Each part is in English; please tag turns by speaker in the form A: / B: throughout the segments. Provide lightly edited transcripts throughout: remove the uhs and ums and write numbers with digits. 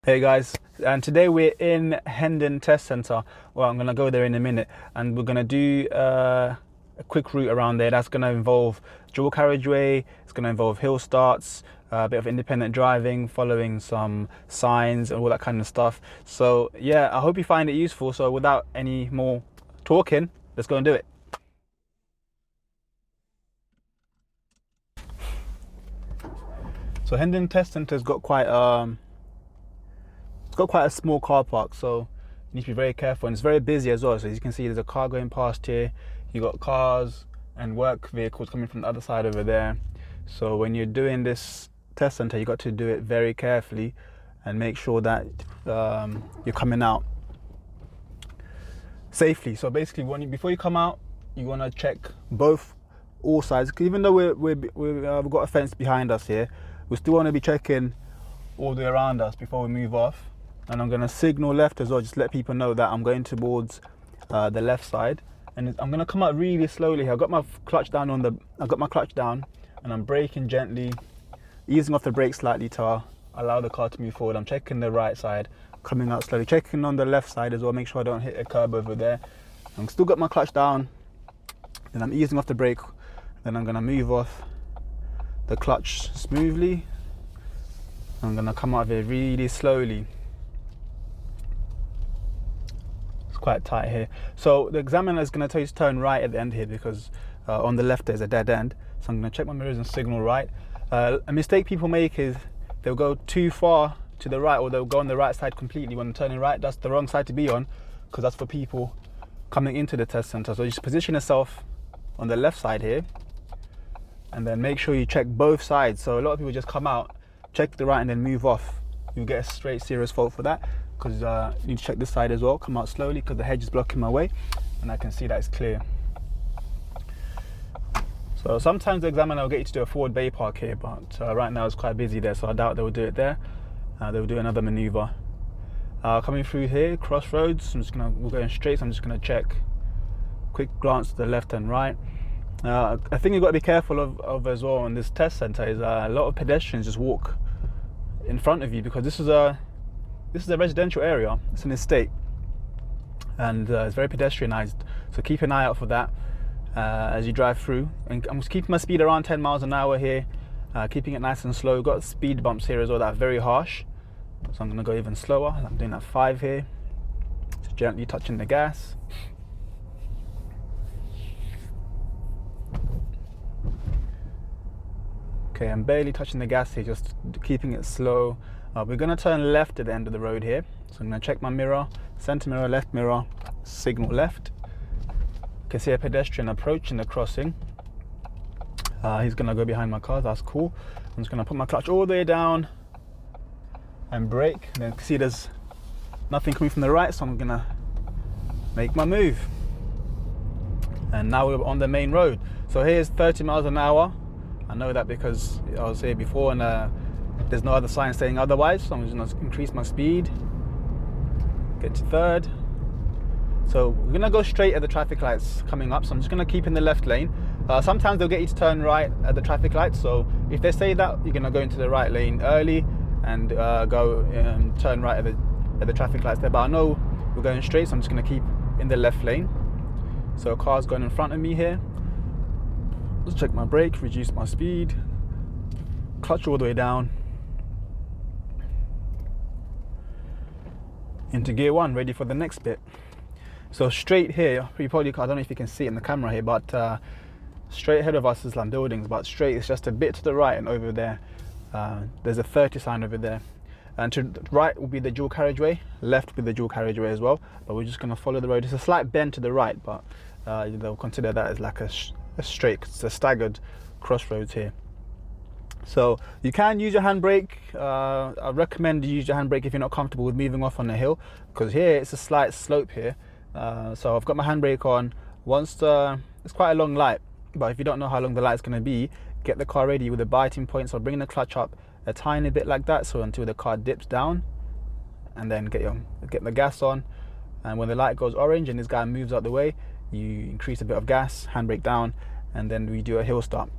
A: Hey guys, and today we're in Hendon Test Centre. Well, I'm gonna go there in a minute, and we're gonna do a quick route around there. That's gonna involve dual carriageway. It's gonna involve hill starts, a bit of independent driving, following some signs and all that kind of stuff. So yeah, I hope you find it useful. So without any more talking, let's go and do it. So Hendon Test Centre's got quite it's got quite a small car park, so you need to be very careful, and it's very busy as well. So as you can see, there's a car going past here. You got cars and work vehicles coming from the other side over there. So when you're doing this test center, you got to do it very carefully and make sure that you're coming out safely. So basically, before you come out, you want to check all sides. Even though we've got a fence behind us here, we still want to be checking all the way around us before we move off. And I'm going to signal left as well, just let people know that I'm going towards the left side. And I'm going to come out really slowly here. I've got my clutch down and I'm braking gently, easing off the brake slightly to allow the car to move forward. I'm checking the right side, coming out slowly, checking on the left side as well, make sure I don't hit a curb over there. I'm still got my clutch down, then I'm easing off the brake, then I'm going to move off the clutch smoothly. I'm going to come out of it really slowly. Quite tight here. So the examiner is going to tell you to turn right at the end here, because on the left there's a dead end. So I'm going to check my mirrors and signal right. A mistake people make is they'll go too far to the right, or they'll go on the right side completely when turning right. That's the wrong side to be on, because that's for people coming into the test center. So you just position yourself on the left side here, and then make sure you check both sides. So a lot of people just come out, check the right, and then move off. You'll get a straight serious fault for that, because you need to check this side as well. Come out slowly because the hedge is blocking my way, and I can see that it's clear. So sometimes the examiner will get you to do a forward bay park here, but right now it's quite busy there, so I doubt they will do it there. They will do another maneuver. Coming through here, crossroads, we're going straight, so I'm just gonna check. Quick glance to the left and right. I think you've got to be careful of as well in this test center is a lot of pedestrians just walk in front of you, because this is a residential area, it's an estate, and it's very pedestrianised, so keep an eye out for that as you drive through. And I'm just keeping my speed around 10 miles an hour here, keeping it nice and slow. We've got speed bumps here as well that are very harsh, so I'm going to go even slower. I'm doing at 5 here, just gently touching the gas. Okay, I'm barely touching the gas here, just keeping it slow. We're going to turn left at the end of the road here. So I'm going to check my mirror, center mirror, left mirror, signal left. You can see a pedestrian approaching the crossing. He's going to go behind my car, that's cool. I'm just going to put my clutch all the way down and brake. And then you can see there's nothing coming from the right, so I'm going to make my move. And now we're on the main road. So here's 30 miles an hour. I know that because I was here before, and there's no other sign saying otherwise, so I'm just going to increase my speed, get to third. So we're going to go straight at the traffic lights coming up, so I'm just going to keep in the left lane. Sometimes they'll get you to turn right at the traffic lights, so if they say that, you're going to go into the right lane early and turn right at the traffic lights there. But I know we're going straight, so I'm just going to keep in the left lane. So a car's going in front of me here. Let's check my brake, reduce my speed, clutch all the way down, into gear 1, ready for the next bit. So straight here, I don't know if you can see it in the camera here, but straight ahead of us is some buildings, but straight is just a bit to the right, and over there there's a 30 sign over there. And to the right will be the dual carriageway, left will be the dual carriageway as well, but we're just going to follow the road. It's a slight bend to the right, but they'll consider that as like a straight, it's a staggered crossroads here. So you can use your handbrake. I recommend you use your handbrake if you're not comfortable with moving off on the hill, because here it's a slight slope here. So I've got my handbrake on. It's quite a long light, but if you don't know how long the light's going to be, get the car ready with a biting point. So bring the clutch up a tiny bit like that, so until the car dips down, and then get the gas on. And when the light goes orange and this guy moves out the way, you increase a bit of gas, handbrake down, and then we do a hill start.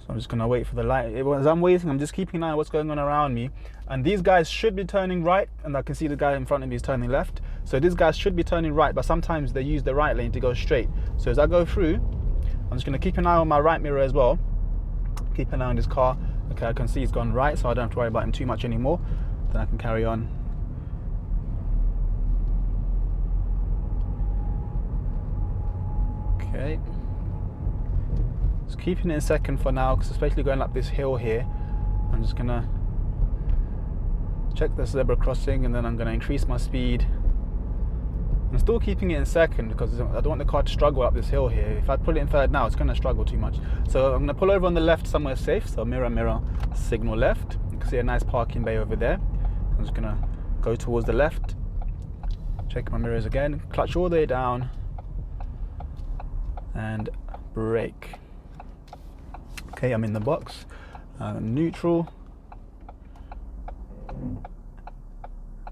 A: So So I'm just gonna wait for the light. As I'm waiting, I'm just keeping an eye on what's going on around me. And these guys should be turning right, and I can see the guy in front of me is turning left. So these guys should be turning right, but sometimes they use the right lane to go straight. So as I go through, I'm just gonna keep an eye on my right mirror as well. Keep an eye on this car. Okay, I can see he's gone right, so I don't have to worry about him too much anymore. Then I can carry on. Okay. Just keeping it in second for now, because especially going up this hill here, I'm just gonna check the zebra crossing, and then I'm gonna increase my speed. I'm still keeping it in second because I don't want the car to struggle up this hill here. If I put it in third now, it's gonna struggle too much. So I'm gonna pull over on the left somewhere safe. So mirror, mirror, signal left. You can see a nice parking bay over there. I'm just gonna go towards the left. Check my mirrors again. Clutch all the way down. And brake. Okay, I'm in the box. Neutral.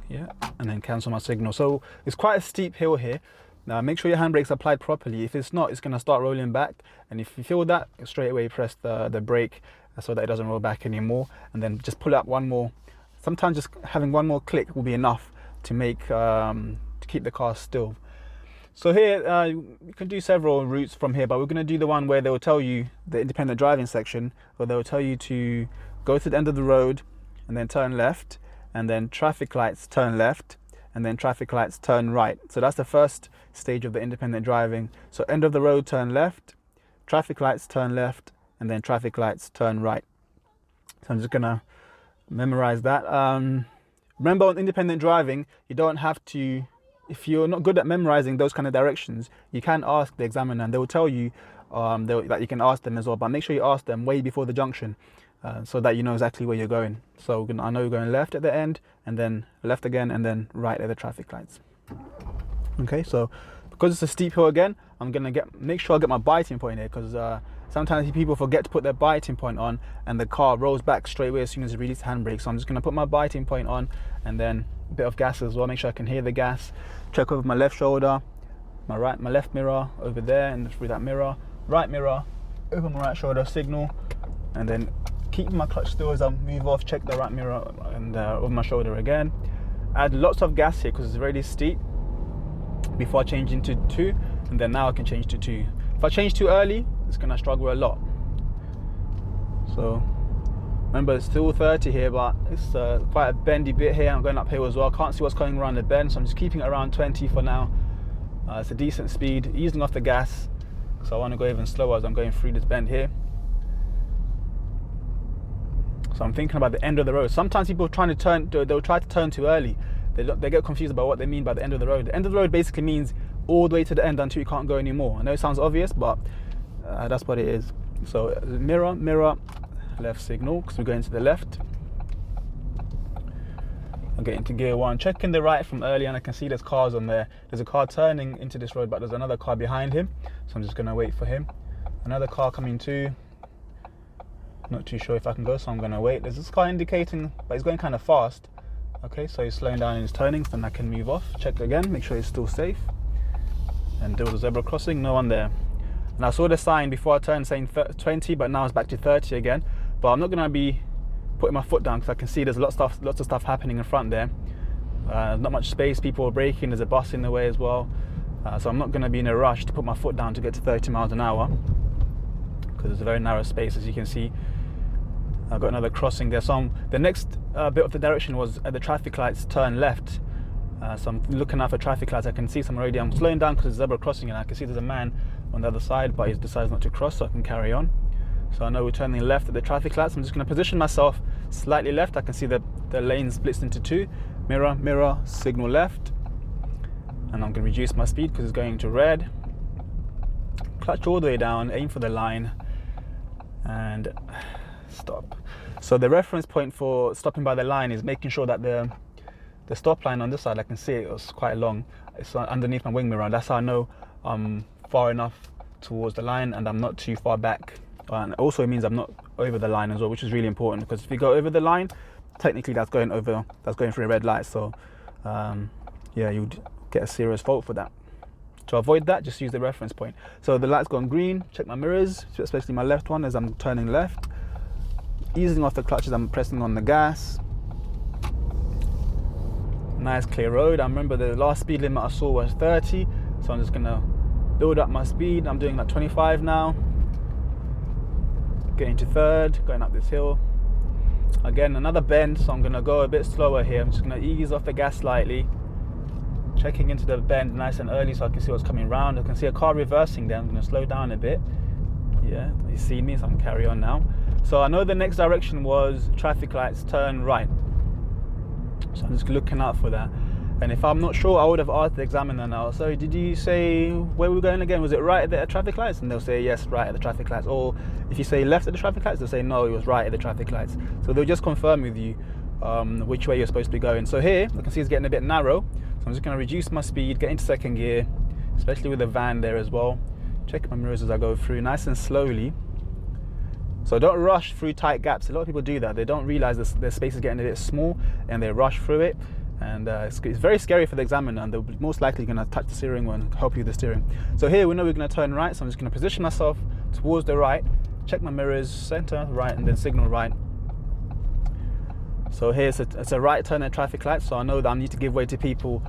A: Yeah, and then cancel my signal. So it's quite a steep hill here. Now make sure your handbrake's applied properly. If it's not, it's going to start rolling back. And if you feel that, straight away press the brake so that it doesn't roll back anymore. And then just pull up one more. Sometimes just having one more click will be enough to make to keep the car still. So here you can do several routes from here, but we're going to do the one where they will tell you, the independent driving section, where they will tell you to go to the end of the road and then turn left, and then traffic lights turn left, and then traffic lights turn right. So that's the first stage of the independent driving. So end of the road turn left, traffic lights turn left, and then traffic lights turn right. So I'm just going to memorize that. Remember, on independent driving, you don't have to, if you're not good at memorizing those kind of directions, you can ask the examiner and they will tell you that you can ask them as well, but make sure you ask them way before the junction so that you know exactly where you're going. So I know you're going left at the end, and then left again, and then right at the traffic lights. Okay, so because it's a steep hill again, I'm gonna make sure I get my biting point here, because sometimes people forget to put their biting point on and the car rolls back straight away as soon as you release the handbrake. So I'm just gonna put my biting point on, and then a bit of gas as well, make sure I can hear the gas. Check over my left shoulder, my left mirror over there, and through that mirror, right mirror over my right shoulder, signal, and then keep my clutch still as I move off. Check the right mirror and over my shoulder again. Add lots of gas here because it's really steep before I change into 2, and then now I can change to 2. If I change too early, it's gonna struggle a lot. So remember, it's still 30 here, but it's quite a bendy bit here. I'm going uphill as well. Can't see what's going around the bend, so I'm just keeping it around 20 for now. It's a decent speed, easing off the gas, so I want to go even slower as I'm going through this bend here. So I'm thinking about the end of the road. Sometimes people trying to turn, they'll try to turn too early. They get confused about what they mean by the end of the road. The end of the road basically means all the way to the end until you can't go anymore. I know it sounds obvious, but that's what it is. So mirror, mirror, left signal, because we're going to the left. I'm getting to gear 1, checking the right from earlier, and I can see there's cars on there. There's a car turning into this road, but there's another car behind him, so I'm just going to wait for him. Another car coming too. Not too sure if I can go, so I'm going to wait. There's this car indicating, but he's going kind of fast. Okay, so he's slowing down in his turnings, then I can move off. Check again, make sure he's still safe. And there was a zebra crossing, no one there. And I saw the sign before I turned saying 20, but now it's back to 30 again. But I'm not going to be putting my foot down because I can see there's lots of stuff happening in front there. Not much space, people are braking, there's a bus in the way as well. So I'm not going to be in a rush to put my foot down to get to 30 miles an hour because it's a very narrow space, as you can see. I've got another crossing there. So the next bit of the direction was at the traffic lights turn left. So I'm looking out for traffic lights. I can see some already. I'm slowing down because there's a zebra crossing and I can see there's a man on the other side, but he decides not to cross, so I can carry on. So I know we're turning left at the traffic lights. I'm just going to position myself slightly left. I can see the lane splits into 2. Mirror, mirror, signal left. And I'm going to reduce my speed because it's going to red. Clutch all the way down, aim for the line, and stop. So the reference point for stopping by the line is making sure that the stop line on this side, I can see it was quite long. It's underneath my wing mirror. That's how I know I'm far enough towards the line and I'm not too far back. And also it means I'm not over the line as well, which is really important, because if you go over the line, technically that's going through a red light. So yeah, you'd get a serious fault for that. To avoid that, just use the reference point. So the light's gone green, check my mirrors, especially my left one as I'm turning left. Easing off the clutch as I'm pressing on the gas. Nice clear road. I remember the last speed limit I saw was 30, so I'm just gonna build up my speed. I'm doing like 25 now. Getting to third, going up this hill. Again, another bend, so I'm gonna go a bit slower here. I'm just gonna ease off the gas slightly. Checking into the bend nice and early so I can see what's coming round. I can see a car reversing there. I'm gonna slow down a bit. Yeah, you see me, so I can carry on now. So I know the next direction was traffic lights, turn right. So I'm just looking out for that. And if I'm not sure, I would have asked the examiner now, so did you say where we were going again? Was it right at the traffic lights? And they'll say yes, right at the traffic lights. Or if you say left at the traffic lights, they'll say no, it was right at the traffic lights. So they'll just confirm with you which way you're supposed to be going. So here, I can see it's getting a bit narrow. So I'm just gonna reduce my speed, get into second gear, especially with the van there as well. Check my mirrors as I go through, nice and slowly. So don't rush through tight gaps. A lot of people do that. They don't realize their space is getting a bit small and they rush through it. And it's very scary for the examiner, and they're most likely going to touch the steering wheel and help you with the steering. So here we know we're going to turn right, so I'm just going to position myself towards the right, check my mirrors, center right, and then signal right. So here it's a right turn at traffic light, so I know that I need to give way to people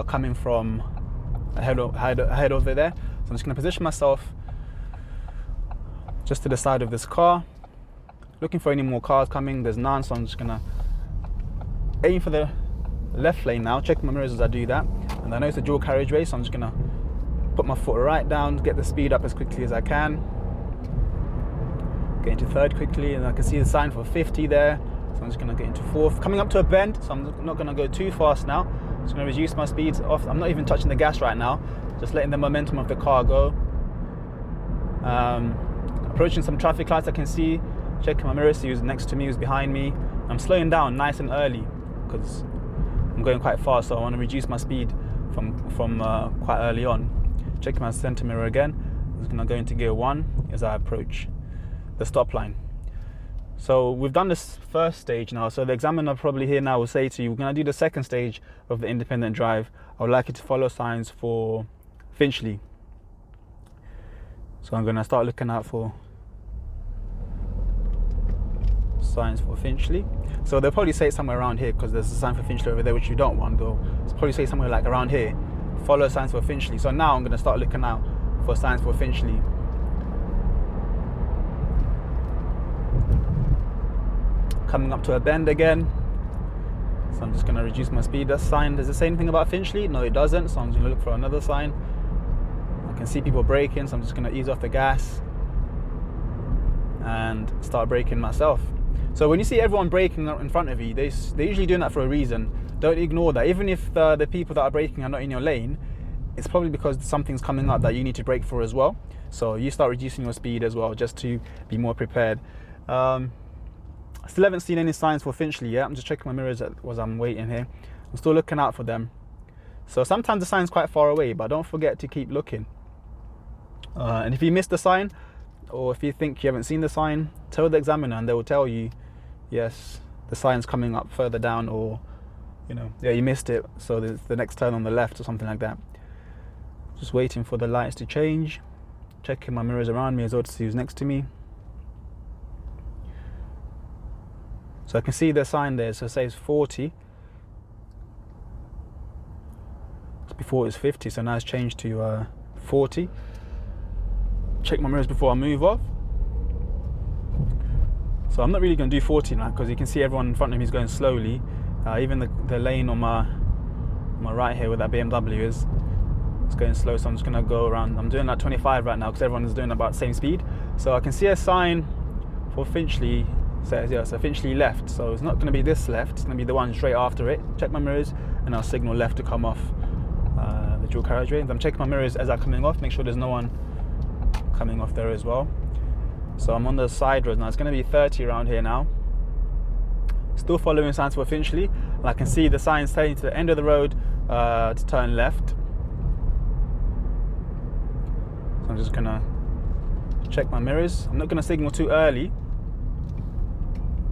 A: coming from ahead over there. So I'm just going to position myself just to the side of this car, looking for any more cars coming. There's none, so I'm just going to aim for the left lane now, check my mirrors as I do that. And I know it's a dual carriageway, so I'm just gonna put my foot right down, get the speed up as quickly as I can. Get into third quickly, and I can see the sign for 50 there, so I'm just gonna get into fourth. Coming up to a bend, so I'm not gonna go too fast now. I'm just gonna reduce my speeds off. I'm not even touching the gas right now, just letting the momentum of the car go. Approaching some traffic lights I can see, checking my mirrors, see who's next to me, who's behind me. I'm slowing down nice and early because I'm going quite fast, so I want to reduce my speed from quite early on. Checking my center mirror again. I'm just going to go into gear 1 as I approach the stop line. So we've done this first stage now, so the examiner probably here now will say to you, we're going to do the second stage of the independent drive. I would like you to follow signs for Finchley. So I'm going to start looking out for signs for Finchley. So they'll probably say it somewhere around here because there's a sign for Finchley over there which you don't want. They'll probably say somewhere like around here, follow signs for Finchley. So now I'm going to start looking out for signs for Finchley. Coming up to a bend again, so I'm just going to reduce my speed. That sign, does it say anything about Finchley? No, it doesn't, so I'm just going to look for another sign. I can see people braking, so I'm just going to ease off the gas and start braking myself. So when you see everyone braking in front of you, they're usually doing that for a reason. Don't ignore that. Even if the people that are braking are not in your lane, it's probably because something's coming up that you need to brake for as well. So you start reducing your speed as well, just to be more prepared. I still haven't seen any signs for Finchley yet. I'm just checking my mirrors as I'm waiting here. I'm still looking out for them. So sometimes the sign's quite far away, but don't forget to keep looking. And if you miss the sign, or if you think you haven't seen the sign, tell the examiner and they will tell you, yes, the sign's coming up further down, or, you know, yeah, you missed it, so there's the next turn on the left or something like that. Just waiting for the lights to change. Checking my mirrors around me as well to see who's next to me. So I can see the sign there, so it says 40. Before it was 50, so now it's changed to 40. Check my mirrors before I move off. So I'm not really going to do 40 now because you can see everyone in front of me is going slowly. Even the lane on my right here where that BMW is, it's going slow, so I'm just going to go around. I'm doing like 25 right now because everyone is doing about the same speed. So I can see a sign for Finchley. Says, yeah, so Finchley left, so it's not going to be this left, it's going to be the one straight after it. Check my mirrors and I'll signal left to come off the dual carriageway. I'm checking my mirrors as I'm coming off, make sure there's no one coming off there as well. So I'm on the side road now. It's going to be 30 around here now. Still following signs for Finchley, and I can see the signs saying to the end of the road to turn left. So I'm just going to check my mirrors. I'm not going to signal too early.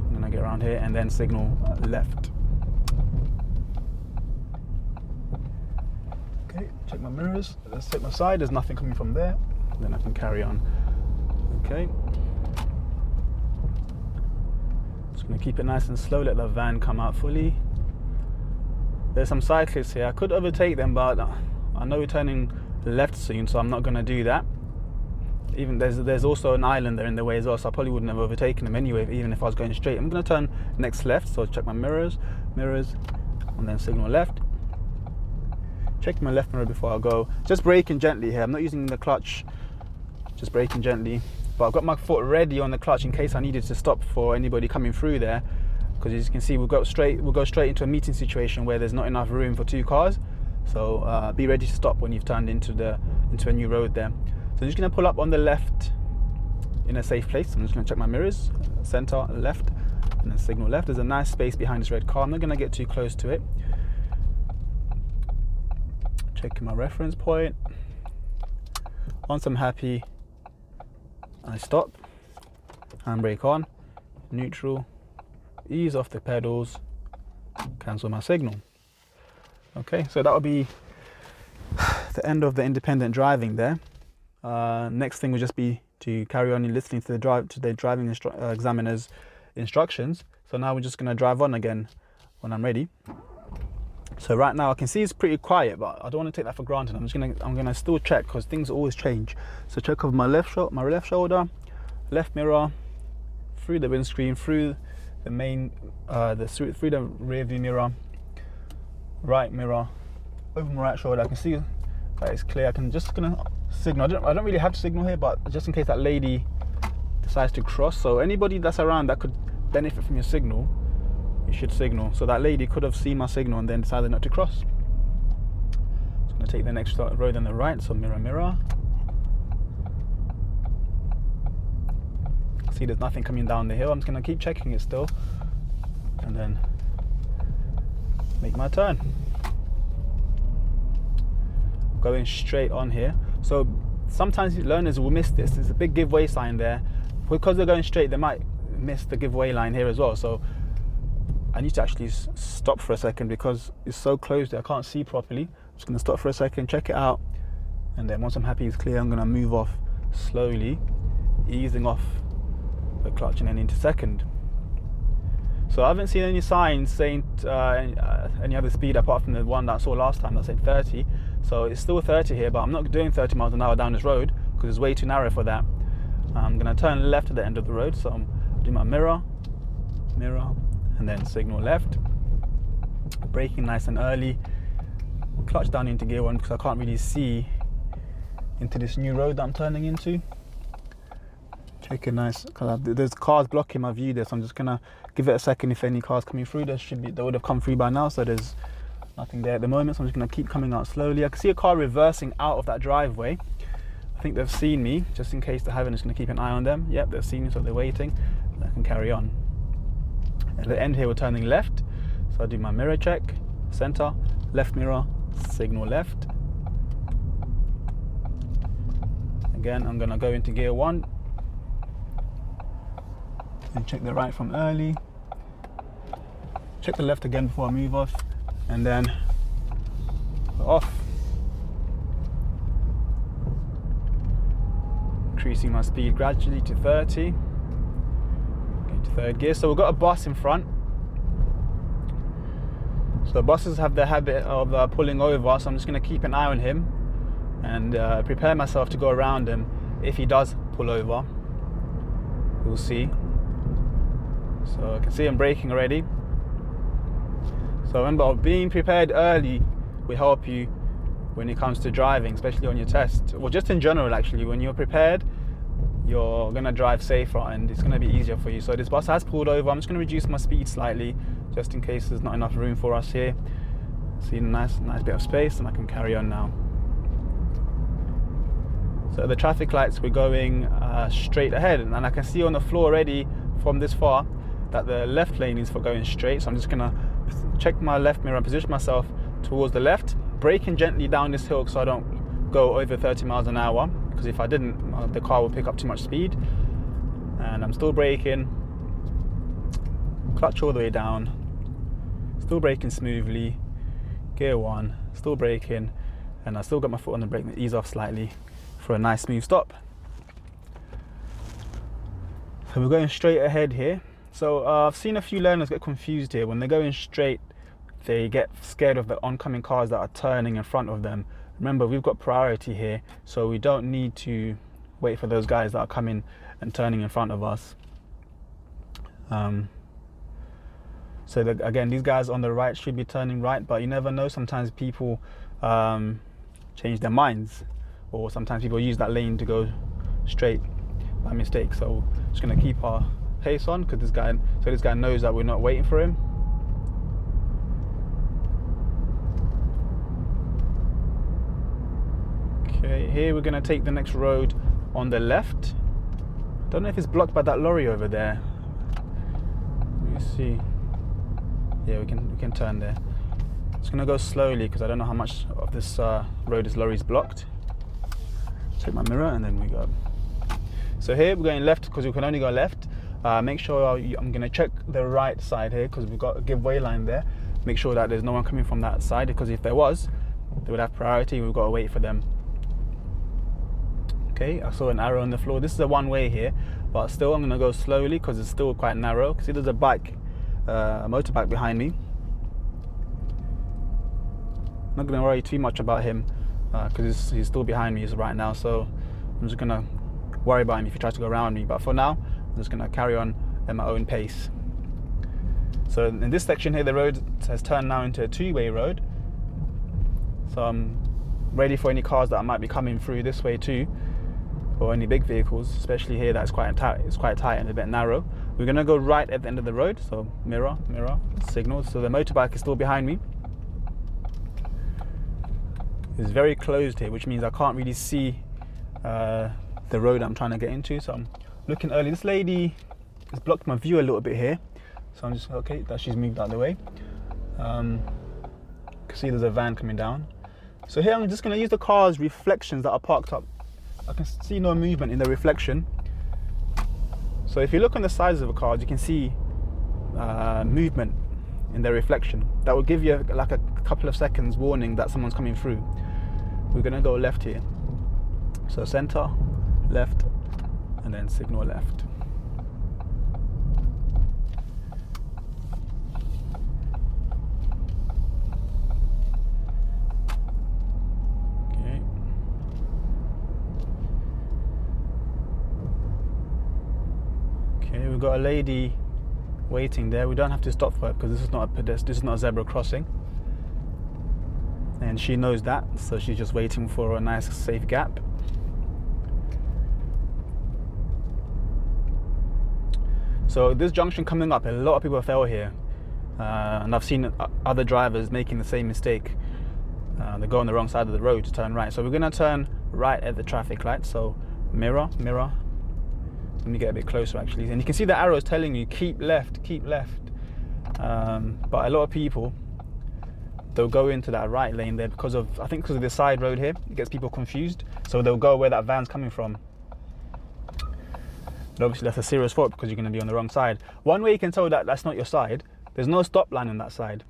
A: I'm going to get around here and then signal left. Okay, check my mirrors. Let's check my side. There's nothing coming from there. Then I can carry on. Okay. Just gonna keep it nice and slow. Let the van come out fully. There's some cyclists here. I could overtake them, but I know we're turning left soon, so I'm not gonna do that. Even there's also an island there in the way as well, so I probably wouldn't have overtaken them anyway, even if I was going straight. I'm gonna turn next left, so check my mirrors, and then signal left. Check my left mirror before I go. Just braking gently here. I'm not using the clutch, just braking gently. But I've got my foot ready on the clutch in case I needed to stop for anybody coming through there. Because as you can see, we'll go straight into a meeting situation where there's not enough room for two cars. So be ready to stop when you've turned into a new road there. So I'm just going to pull up on the left in a safe place. I'm just going to check my mirrors, center, left, and then signal left. There's a nice space behind this red car. I'm not going to get too close to it. Checking my reference point. Once I'm happy, I stop, handbrake on, neutral, ease off the pedals, cancel my signal. Okay, so that will be the end of the independent driving there. Next thing will just be to carry on listening to the driving examiner's instructions. So now we're just going to drive on again when I'm ready. So right now I can see it's pretty quiet, but I don't want to take that for granted. I'm gonna still check because things always change. So check over my left shoulder, left mirror, through the windscreen, through the main, through the rear view mirror, right mirror, over my right shoulder. I can see that it's clear. I'm just gonna signal. I don't really have to signal here, but just in case that lady decides to cross. So anybody that's around that could benefit from your signal, you should signal. So that lady could have seen my signal and then decided not to cross. So I'm going to take the next road on the right, so mirror, mirror. See there's nothing coming down the hill. I'm just going to keep checking it still and then make my turn. Going straight on here. So sometimes learners will miss this. There's a big giveaway sign there. Because they're going straight, they might miss the giveaway line here as well. So I need to actually stop for a second because it's so close that I can't see properly. I'm just going to stop for a second, check it out, and then once I'm happy it's clear, I'm going to move off slowly, easing off the clutch and then into second. So I haven't seen any signs saying any other speed apart from the one that I saw last time that said 30. So it's still 30 here, but I'm not doing 30 miles an hour down this road because it's way too narrow for that. I'm going to turn left at the end of the road, so I'm doing my mirror, and then signal left, braking nice and early, clutch down into gear 1 because I can't really see into this new road that I'm turning into. Check it nice, because there's cars blocking my view there, so I'm just gonna give it a second. If any cars coming through, they would have come through by now, so there's nothing there at the moment, so I'm just gonna keep coming out slowly. I can see a car reversing out of that driveway. I think they've seen me. Just in case they haven't, I'm just gonna keep an eye on them. Yep, they've seen me, so they're waiting. I can carry on. At the end here we're turning left, so I do my mirror check, center, left mirror, signal left. Again, I'm going to go into gear 1 and check the right from early, check the left again before I move off, and then we're off. Increasing my speed gradually to 30. Third gear. So we've got a bus in front. So buses have the habit of pulling over, so I'm just going to keep an eye on him and prepare myself to go around him if he does pull over. We'll see. So I can see him braking already. So remember, being prepared early will help you when it comes to driving, especially on your test, or just in general actually. When you're prepared, you're going to drive safer and it's going to be easier for you. So this bus has pulled over. I'm just going to reduce my speed slightly just in case there's not enough room for us here. See a nice bit of space, and I can carry on now. So the traffic lights, we're going straight ahead, and I can see on the floor already from this far that the left lane is for going straight. So I'm just going to check my left mirror and position myself towards the left, braking gently down this hill so I don't go over 30 miles an hour. Because if I didn't, the car will pick up too much speed. And I'm still braking, clutch all the way down, still braking smoothly, gear 1, still braking, and I still got my foot on the brake and ease off slightly for a nice smooth stop. So we're going straight ahead here. So I've seen a few learners get confused here. When they're going straight, they get scared of the oncoming cars that are turning in front of them. Remember, we've got priority here, so we don't need to wait for those guys that are coming and turning in front of us. So that, again, these guys on the right should be turning right, but you never know. Sometimes people change their minds, or sometimes people use that lane to go straight by mistake. So just going to keep our pace on, because this guy knows that we're not waiting for him. Okay, here we're going to take the next road on the left. Don't know if it's blocked by that lorry over there. Let me see. Yeah, we can turn there. It's going to go slowly because I don't know how much of this road is lorries blocked. Check my mirror and then we go. So here we're going left because we can only go left. Make sure I'm going to check the right side here because we've got a giveaway line there. Make sure that there's no one coming from that side, because if there was, they would have priority. We've got to wait for them. Okay, I saw an arrow on the floor. This is a one-way here, but still I'm going to go slowly because it's still quite narrow. See, there's a motorbike behind me. Not going to worry too much about him because he's still behind me right now, so I'm just going to worry about him if he tries to go around me. But for now, I'm just going to carry on at my own pace. So in this section here, the road has turned now into a two-way road, so I'm ready for any cars that might be coming through this way too, or any big vehicles, especially here that's quite tight. It's quite tight and a bit narrow. We're going to go right at the end of the road, so mirror, signal. So the motorbike is still behind me. It's very closed here, which means I can't really see the road I'm trying to get into. So I'm looking early. This lady has blocked my view a little bit here, so I'm just okay that she's moved out of the way. You can see there's a van coming down. So here I'm just going to use the car's reflections that are parked up. I can see no movement in the reflection. So if you look on the sides of the cars, you can see movement in their reflection. That will give you like a couple of seconds warning that someone's coming through. We're going to go left here. So center, left, and then signal left. We've got a lady waiting there. We don't have to stop for her because this is not a pedestrian, this is not a zebra crossing, and she knows that, so she's just waiting for a nice safe gap. So this junction coming up, a lot of people fell here, and I've seen other drivers making the same mistake. They go on the wrong side of the road to turn right. So we're going to turn right at the traffic light. So mirror. Let me get a bit closer actually, and you can see the arrows telling you keep left. But a lot of people, they'll go into that right lane there because of the side road here. It gets people confused, so they'll go where that van's coming from. But obviously that's a serious fault because you're going to be on the wrong side. One way you can tell that that's not your side, there's no stop line on that side.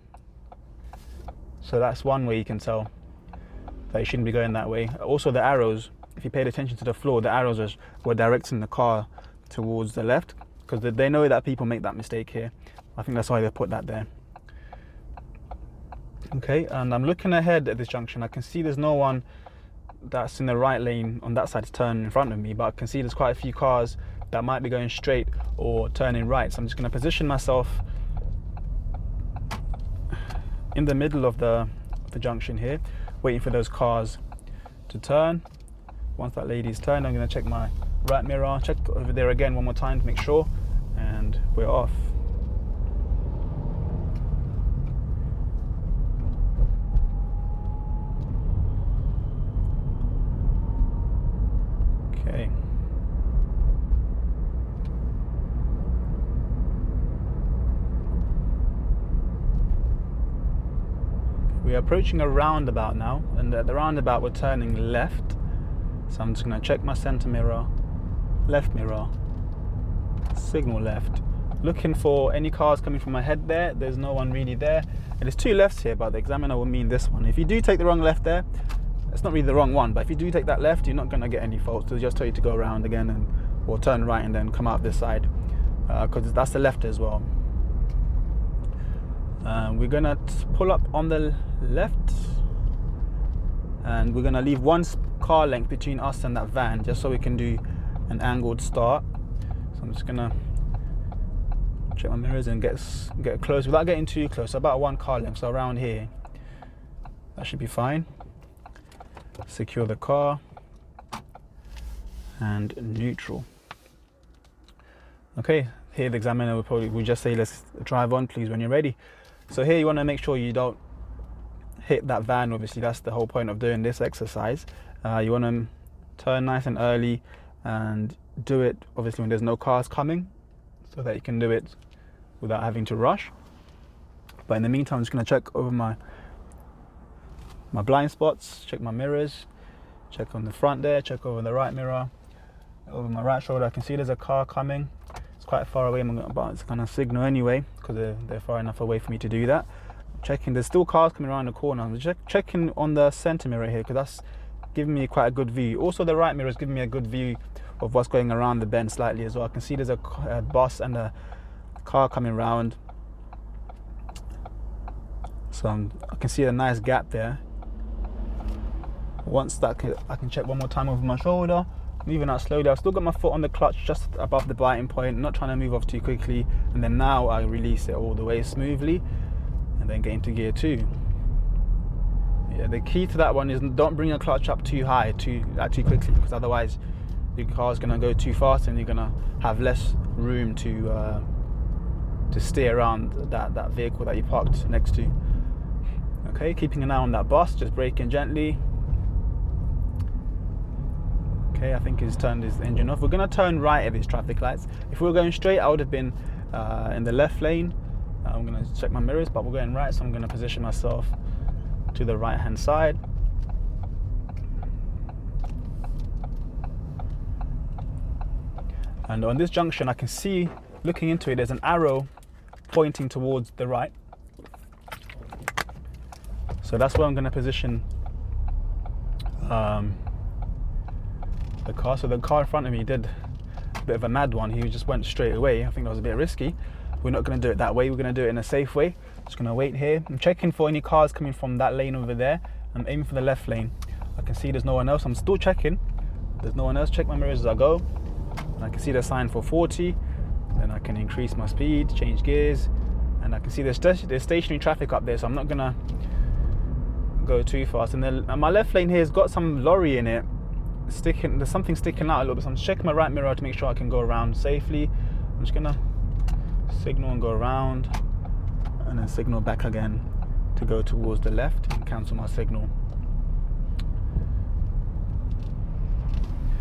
A: So that's one way you can tell that you shouldn't be going that way. Also the arrows, if you paid attention to the floor, the arrows were directing the car towards the left because they know that people make that mistake here. I think that's why they put that there. Okay, and I'm looking ahead at this junction. I can see there's no one that's in the right lane on that side to turn in front of me, but I can see there's quite a few cars that might be going straight or turning right. So I'm just going to position myself in the middle of the junction here, waiting for those cars to turn. Once that lady's turned, I'm going to check my right mirror, check over there again one more time to make sure, and we're off. Okay. We're approaching a roundabout now, and at the roundabout we're turning left. So I'm just going to check my center mirror, left mirror, signal left. Looking for any cars coming from ahead there. There's no one really there. And there's two lefts here, but the examiner will mean this one. If you do take the wrong left there, it's not really the wrong one, but if you do take that left, you're not going to get any faults. They'll just tell you to go around again and or turn right and then come out this side, because that's the left as well. We're going to pull up on the left, and we're going to leave one car length between us and that van, just so we can do an angled start. So I'm just going to check my mirrors and get close without getting too close, about one car length, so around here. That should be fine. Secure the car and neutral. Okay, here the examiner will just say, let's drive on please when you're ready. So here you want to make sure you don't hit that van. Obviously that's the whole point of doing this exercise. You want to turn nice and early and do it obviously when there's no cars coming, so that you can do it without having to rush. But in the meantime, I'm just going to check over my blind spots, check my mirrors, check on the front there, check over the right mirror, over my right shoulder. I can see there's a car coming. It's quite far away, but it's going to signal anyway because they're far enough away for me to do that. Checking, there's still cars coming around the corner. I'm checking on the center mirror here because that's giving me quite a good view. Also the right mirror is giving me a good view of what's going around the bend slightly as well. I can see there's a bus and a car coming around, so I can see a nice gap there. Once that, I can check one more time over my shoulder, moving out slowly. I've still got my foot on the clutch just above the biting point, not trying to move off too quickly, and then now I release it all the way smoothly and then get into gear 2. Yeah, the key to that one is don't bring your clutch up too high too quickly, because otherwise your car's going to go too fast and you're going to have less room to steer around that vehicle that you parked next to. Okay, keeping an eye on that bus, just braking gently. Okay, I think he's turned his engine off. We're going to turn right at these traffic lights. If we were going straight, I would have been in the left lane. I'm going to check my mirrors, but we're going right, so I'm going to position myself to the right hand side. And on this junction, I can see, looking into it, there's an arrow pointing towards the right. So that's where I'm going to position the car. So the car in front of me did a bit of a mad one. He just went straight away. I think that was a bit risky. We're not going to do it that way. We're going to do it in a safe way. Just going to wait here. I'm checking for any cars coming from that lane over there. I'm aiming for the left lane. I can see there's no one else. I'm still checking. There's no one else. Check my mirrors as I go. And I can see the sign for 40. Then I can increase my speed, change gears, and I can see there's stationary traffic up there, so I'm not going to go too fast. And then my left lane here has got some lorry in it. There's something sticking out a little bit, so I'm just checking my right mirror to make sure I can go around safely. I'm just going to signal and go around, and then signal back again to go towards the left and cancel my signal.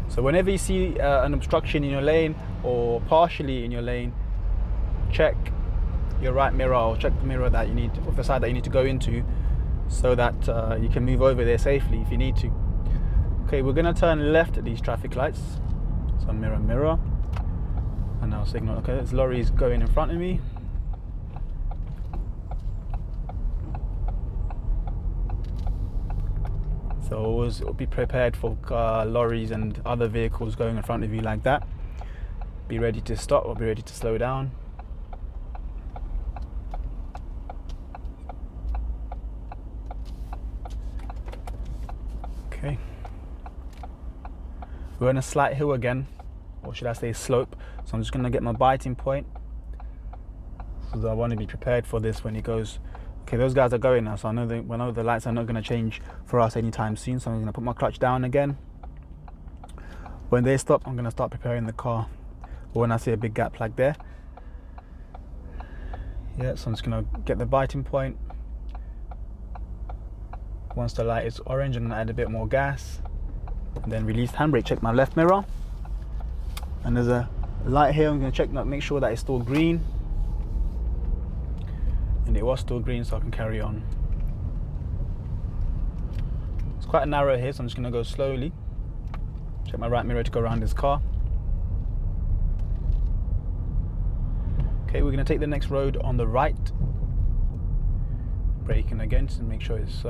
A: So whenever you see an obstruction in your lane or partially in your lane, check your right mirror or check the mirror that you need, or the side that you need to go into, so that you can move over there safely if you need to. Okay, we're going to turn left at these traffic lights. So mirror, mirror, and I'll signal. Okay, there's lorries going in front of me. So always be prepared for lorries and other vehicles going in front of you like that. Be ready to stop or be ready to slow down. Okay. We're on a slight hill again, or should I say slope. So I'm just going to get my biting point, because I want to be prepared for this when it goes. Okay, those guys are going now, so I know the lights are not going to change for us anytime soon, so I'm going to put my clutch down again. When they stop, I'm going to start preparing the car, or when I see a big gap like there. Yeah, so I'm just going to get the biting point. Once the light is orange, I'm going to add a bit more gas, and then release handbrake. Check my left mirror, and there's a light here. I'm going to check, make sure that it's still green. And it was still green, so I can carry on. It's quite narrow here, so I'm just going to go slowly. Check my right mirror to go around this car. Okay, we're going to take the next road on the right. Braking again to make sure it's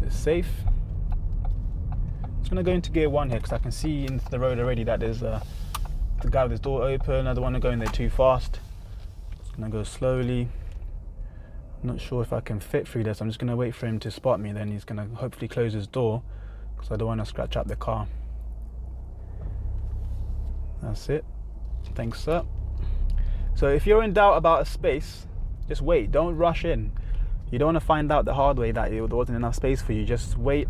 A: it's safe. I'm just gonna go into gear 1 here because I can see into the road already that there's the guy with his door open. I don't want to go in there too fast. Just gonna go slowly. I'm not sure if I can fit through this. I'm just gonna wait for him to spot me, then he's gonna hopefully close his door because I don't want to scratch up the car. That's it. Thanks, sir. So if you're in doubt about a space, just wait. Don't rush in. You don't want to find out the hard way that there wasn't enough space for you. Just wait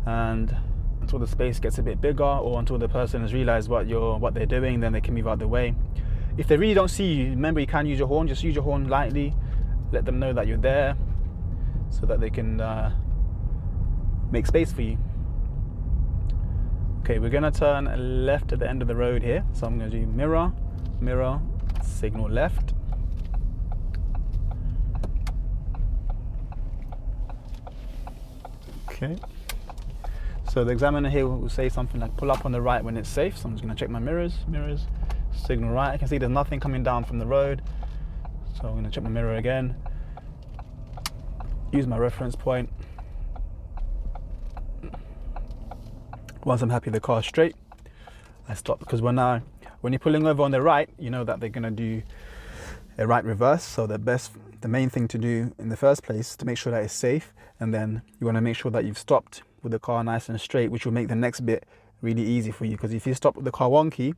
A: and until the space gets a bit bigger, or until the person has realized what they're doing, then they can move out the way. If they really don't see you, remember you can use your horn. Just use your horn lightly. Let them know that you're there so that they can make space for you. Okay, we're gonna turn left at the end of the road here. So I'm gonna do mirror, mirror, signal left. Okay. So the examiner here will say something like pull up on the right when it's safe. So I'm just gonna check my mirrors, signal right. I can see there's nothing coming down from the road. So I'm gonna check my mirror again. Use my reference point. Once I'm happy the car's straight, I stop, because when you're pulling over on the right, you know that they're gonna do a right reverse. So the main thing to do in the first place is to make sure that it's safe, and then you want to make sure that you've stopped with the car nice and straight, which will make the next bit really easy for you. Because if you stop with the car wonky,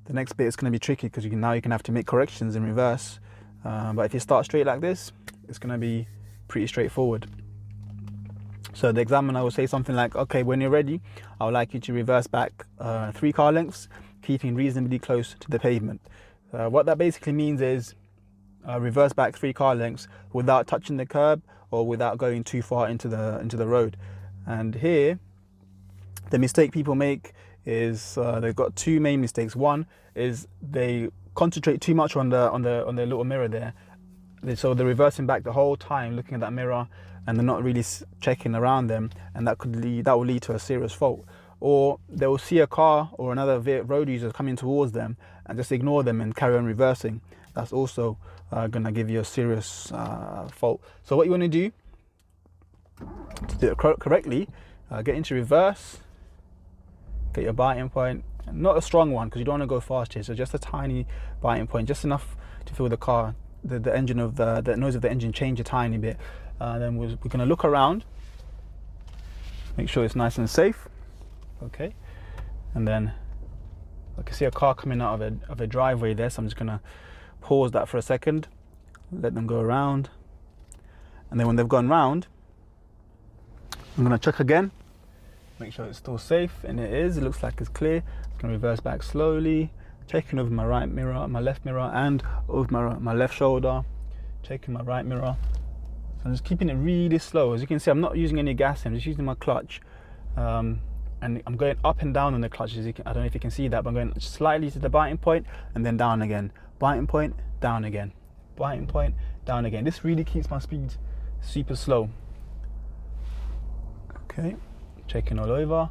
A: the next bit is going to be tricky, because now you can have to make corrections in reverse. But if you start straight like this, it's going to be pretty straightforward. So the examiner will say something like, okay, when you're ready, I would like you to reverse back 3 car lengths, keeping reasonably close to the pavement. What that basically means is reverse back 3 car lengths without touching the curb or without going too far into the road. And here, the mistake people make is they've got 2 main mistakes. One is they concentrate too much on the little mirror there. So they're reversing back the whole time, looking at that mirror, and they're not really checking around them, and that will lead to a serious fault. Or they will see a car or another road user coming towards them and just ignore them and carry on reversing. That's also going to give you a serious fault. So what you want to do to do it correctly, get into reverse, get your biting point, not a strong one because you don't want to go fast here, so just a tiny biting point, just enough to feel the car, the engine of the noise of the engine change a tiny bit. Then we're going to look around, make sure it's nice and safe. Okay, and then I can see a car coming out of a driveway there, so I'm just going to pause that for a second, let them go around, and then when they've gone round, I'm going to check again, make sure it's still safe, and it is. It looks like it's clear. I'm going to reverse back slowly, checking over my right mirror, my left mirror, and over my left shoulder, checking my right mirror. So I'm just keeping it really slow. As you can see, I'm not using any gas, I'm just using my clutch. And I'm going up and down on the clutch. I don't know if you can see that, but I'm going slightly to the biting point and then down again. Biting point, down again. Biting point, down again. This really keeps my speed super slow. Okay, checking all over.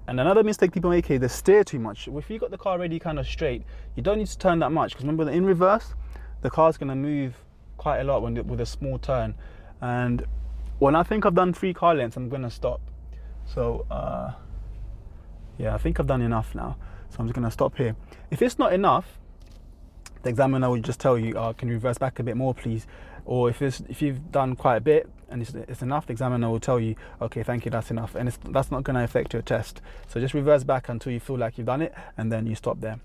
A: And another mistake people make is they steer too much. If you've got the car already kind of straight, you don't need to turn that much, because remember that in reverse, the car's going to move quite a lot with a small turn. And when I think I've done 3 car lengths, I'm going to stop. So yeah, I think I've done enough now, so I'm just going to stop here. If it's not enough, the examiner will just tell you, can you reverse back a bit more please? Or if you've done quite a bit and it's enough, the examiner will tell you, okay, thank you, that's enough. And that's not going to affect your test, so just reverse back until you feel like you've done it, and then you stop there.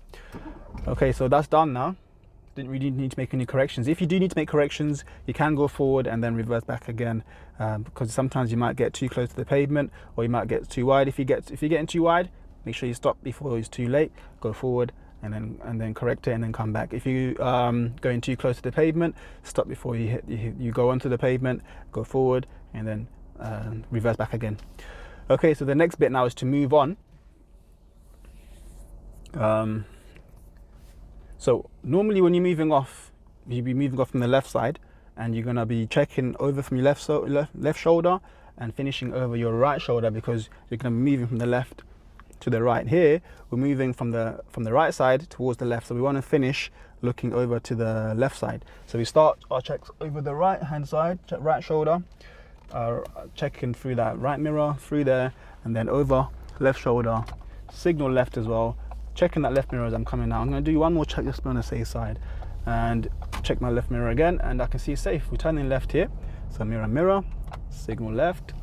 A: Okay, so that's done now. Didn't really need to make any corrections. If you do need to make corrections, you can go forward and then reverse back again, because sometimes you might get too close to the pavement, or you might get too wide. If you're getting too wide, make sure you stop before it's too late. Go forward and then correct it, and then come back. If you going too close to the pavement, stop before you go onto the pavement. Go forward and then reverse back again. Okay, so the next bit now is to move on. So normally when you're moving off, you'll be moving off from the left side, and you're going to be checking over from your left shoulder and finishing over your right shoulder, because you're going to be moving from the left to the right. Here we're moving from the right side towards the left, so we want to finish looking over to the left side. So we start our checks over the right hand side, check right shoulder, checking through that right mirror, through there, and then over left shoulder, signal left as well, checking that left mirror as I'm coming out. I'm going to do one more check just to be on the safe side, and check my left mirror again, and I can see it's safe. We're turning left here, so mirror, mirror, signal left,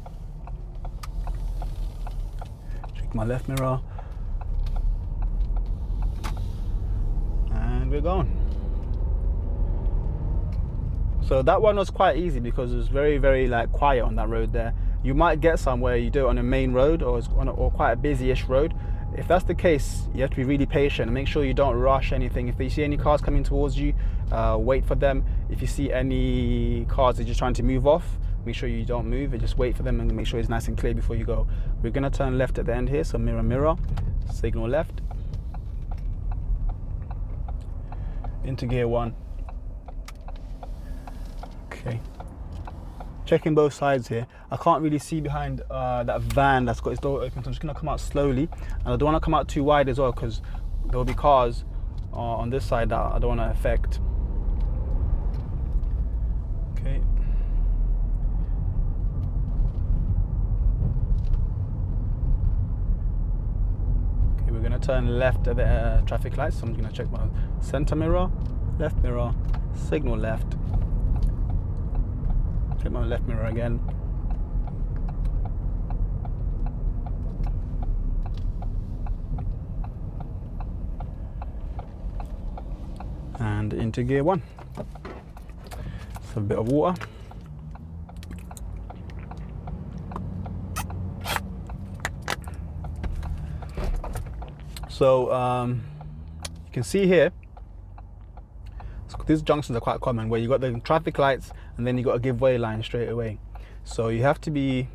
A: check my left mirror, and we're going. So that one was quite easy because it was very like quiet on that road there. You might get somewhere you do it on a main road or quite a busy-ish road. If that's the case, you have to be really patient and make sure you don't rush anything. If you see any cars coming towards you, wait for them. If you see any cars that are just trying to move off, make sure you don't move and just wait for them and make sure it's nice and clear before you go. We're going to turn left at the end here, so mirror, mirror, signal left, into gear 1. Okay, checking both sides here. I can't really see behind that van that's got its door open, so I'm just going to come out slowly, and I don't want to come out too wide as well because there will be cars on this side that I don't want to affect. Okay, we're going to turn left at the traffic lights, so I'm going to check my center mirror, signal left, check my left mirror again, and into gear 1. So a bit of water. So you can see here, so these junctions are quite common where you got the traffic lights and then you got a give way line straight away. So you have to be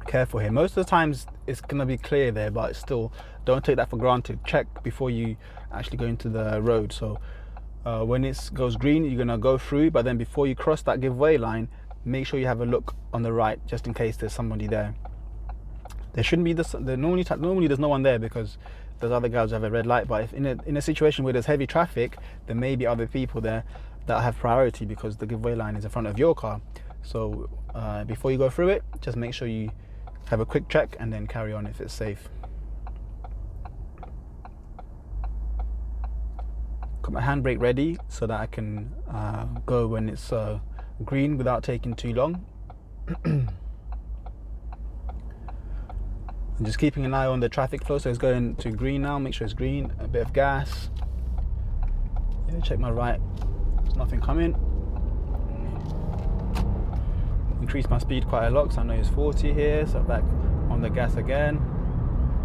A: careful here. Most of the times it's gonna be clear there, but still don't take that for granted. Check before you actually go into the road. So when it goes green, you're gonna go through, but then before you cross that give way line, make sure you have a look on the right just in case there's somebody there. There shouldn't be this. Normally there's no one there because there's other guys who have a red light. But if in a situation where there's heavy traffic, there may be other people there that have priority because the giveaway line is in front of your car. So before you go through it, just make sure you have a quick check and then carry on if it's safe. Got my handbrake ready so that I can go when it's green without taking too long. And just keeping an eye on the traffic flow, so it's going to green now, make sure it's green, a bit of gas. Yeah, check my right, there's nothing coming. Increase my speed quite a lot because I know it's 40 here, so back on the gas again.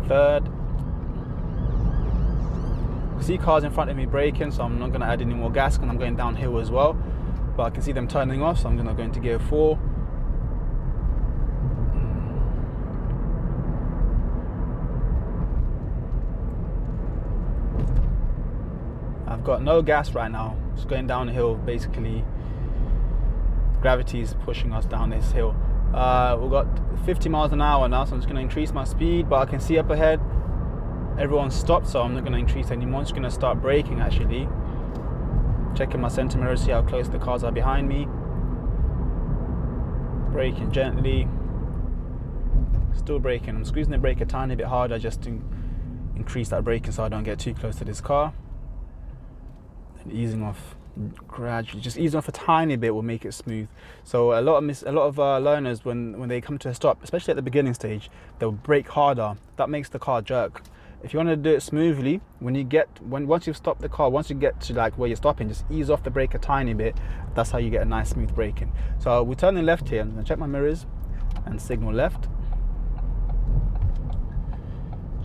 A: Third. See cars in front of me braking, so I'm not going to add any more gas because I'm going downhill as well. But I can see them turning off, so I'm going to go into gear 4. I've got no gas right now. It's going downhill. Basically, gravity is pushing us down this hill. We've got 50 miles an hour now, so I'm just going to increase my speed. But I can see up ahead, everyone's stopped, so I'm not going to increase anymore. I'm just going to start braking actually. Checking my center mirror, see how close the cars are behind me. Braking gently. Still braking. I'm squeezing the brake a tiny bit harder just to increase that braking so I don't get too close to this car. And easing off gradually, just easing off a tiny bit will make it smooth. So a lot of learners, when they come to a stop, especially at the beginning stage, they'll brake harder. That makes the car jerk. If you want to do it smoothly, once you've stopped the car, once you get to like where you're stopping, just ease off the brake a tiny bit. That's how you get a nice smooth braking. So we're turning left here. I'm going to check my mirrors and signal left.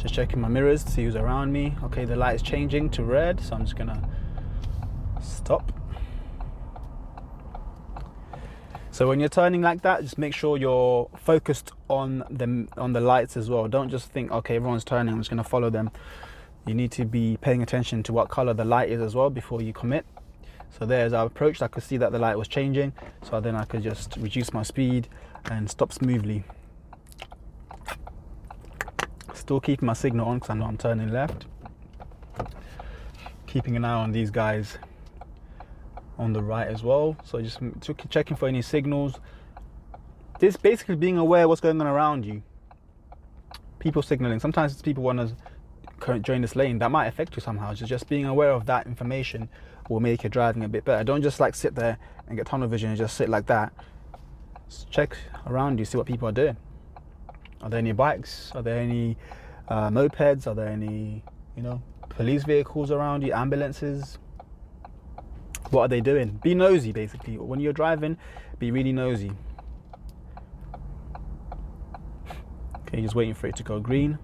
A: Just checking my mirrors to see who's around me. Okay, the light is changing to red, so I'm just gonna stop. So when you're turning like that, just make sure you're focused on the lights as well. Don't just think, okay, everyone's turning, I'm just gonna follow them. You need to be paying attention to what color the light is as well before you commit. So there, as I approached, I could see that the light was changing, so then I could just reduce my speed and stop smoothly. Still keeping my signal on because I know I'm turning left. Keeping an eye on these guys on the right as well. So just checking for any signals. This basically being aware of what's going on around you. People signaling. Sometimes people want to join this lane. That might affect you somehow. Just being aware of that information will make your driving a bit better. Don't just like sit there and get tunnel vision and just sit like that. Just check around you, see what people are doing. Are there any bikes? Are there any mopeds? Are there any, police vehicles around you, ambulances? What are they doing? Be nosy, basically. When you're driving, be really nosy. Okay, just waiting for it to go green.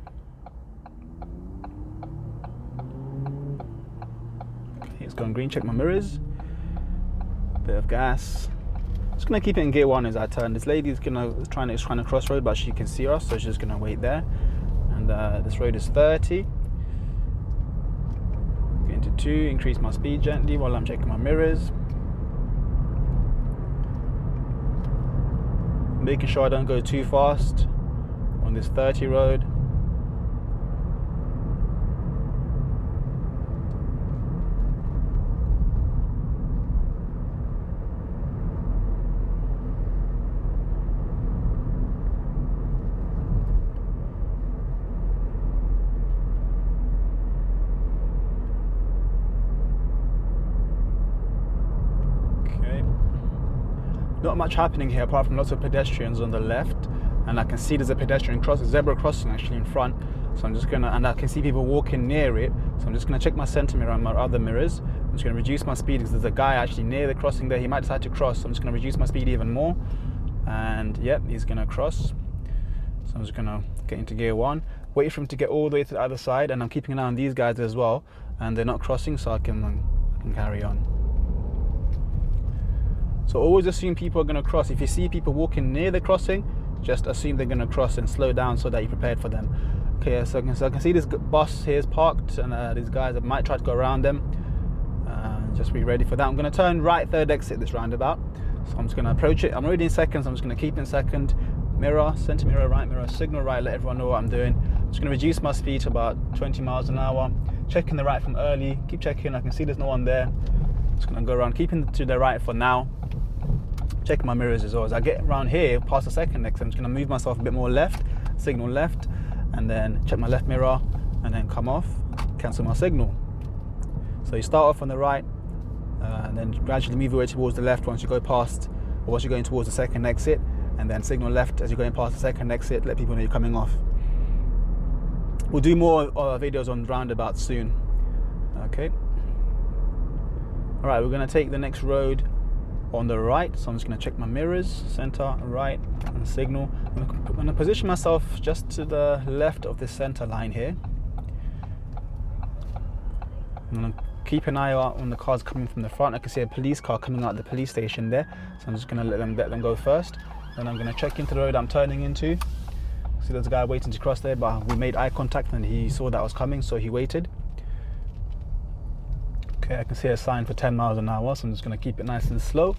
A: Okay, it's going green. Check my mirrors. Bit of gas. Just gonna keep it in gear 1 as I turn. This lady's trying to cross road, but she can see us, so she's just gonna wait there. And this road is 30. Get into 2. Increase my speed gently while I'm checking my mirrors. Making sure I don't go too fast on this 30 road. Okay. Not much happening here apart from lots of pedestrians on the left. And I can see there's a pedestrian zebra crossing actually in front. So I'm just and I can see people walking near it. So I'm just gonna check my center mirror and my other mirrors. I'm just gonna reduce my speed because there's a guy actually near the crossing there. He might decide to cross. So I'm just gonna reduce my speed even more. And yep, he's gonna cross. So I'm just gonna get into gear 1. Wait for him to get all the way to the other side. And I'm keeping an eye on these guys as well. And they're not crossing, so I can carry on. So always assume people are gonna cross. If you see people walking near the crossing, just assume they're going to cross and slow down so that you're prepared for them. Okay, so I can see this bus here is parked, and these guys might try to go around them. Just be ready for that. I'm going to turn right, third exit this roundabout. So I'm just going to approach it. I'm already in second, so I'm just going to keep in second. Mirror, center mirror, right mirror, signal right, let everyone know what I'm doing. I'm just going to reduce my speed to about 20 miles an hour. Checking the right from early. Keep checking. I can see there's no one there. Just going to go around, keeping to the right for now. Check my mirrors as well. As I get around here, past the second exit, I'm just going to move myself a bit more left, signal left, and then check my left mirror, and then come off, cancel my signal. So you start off on the right, and then gradually move your way towards the left once you go past, or once you're going towards the second exit, and then signal left as you're going past the second exit, let people know you're coming off. We'll do more videos on roundabouts soon. Okay. All right, we're going to take the next road on the right, so I'm just going to check my mirrors, center, right, and signal. I'm going to position myself just to the left of this center line here. I'm going to keep an eye out on the cars coming from the front. I can see a police car coming out of the police station there, so I'm just going to let them go first. Then I'm going to check into the road I'm turning into. See, there's a guy waiting to cross there, but we made eye contact and he saw that I was coming, so he waited. Okay, I can see a sign for 10 miles an hour, so I'm just going to keep it nice and slow.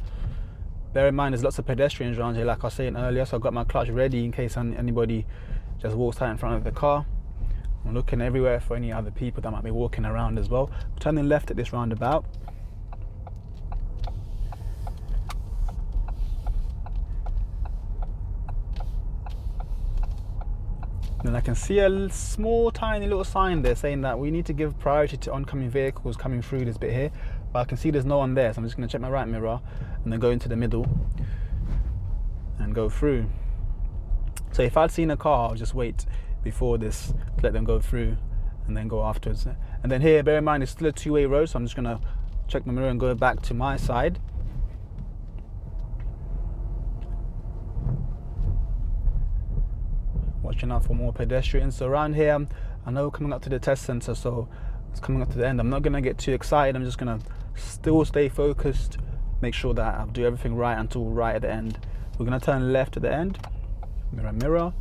A: Bear in mind there's lots of pedestrians around here, like I was saying earlier, so I've got my clutch ready in case anybody just walks out in front of the car. I'm looking everywhere for any other people that might be walking around as well. I'm turning left at this roundabout. Then I can see a small tiny little sign there saying that we need to give priority to oncoming vehicles coming through this bit here, but I can see there's no one there, so I'm just going to check my right mirror and then go into the middle and go through. So if I'd seen a car, I'll just wait before this to let them go through and then go afterwards. And then here, bear in mind it's still a two-way road, so I'm just going to check my mirror and go back to my side. Watching out for more pedestrians. So around here, I know coming up to the test center, so it's coming up to the end. I'm not going to get too excited. I'm just going to still stay focused, make sure that I'll do everything right until right at the end. We're going to turn left at the end. Mirror, mirror.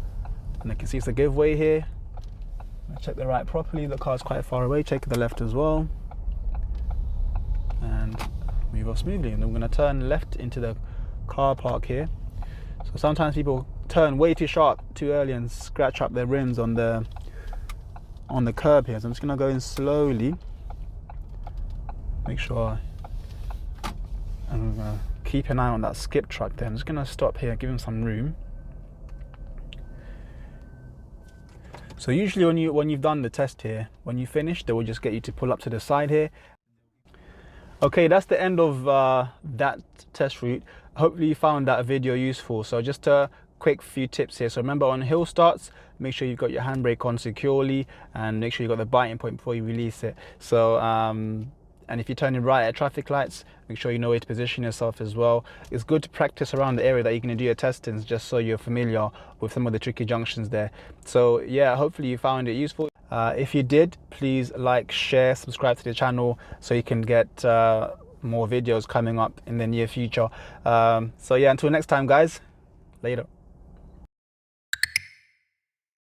A: And I can see it's a giveaway here. Check the right properly. The car's quite far away. Check the left as well. And move off smoothly. And then we're going to turn left into the car park here. So sometimes people turn way too sharp too early and scratch up their rims on the curb here. So I'm just going to go in slowly. Make sure I'm going to keep an eye on that skip truck there. I'm just going to stop here, give him some room. So usually when you've done the test here, when you finish, they will just get you to pull up to the side here. Okay, that's the end of that test route. Hopefully you found that video useful. So just a quick few tips here. So remember, on hill starts, make sure you've got your handbrake on securely, and make sure you've got the biting point before you release it. So and if you're turning right at traffic lights, make sure you know where to position yourself as well. It's good to practice around the area that you're going to do your testings, just so you're familiar with some of the tricky junctions there. So yeah, hopefully you found it useful. If you did, please like, share, subscribe to the channel so you can get more videos coming up in the near future. So yeah, until next time guys, later.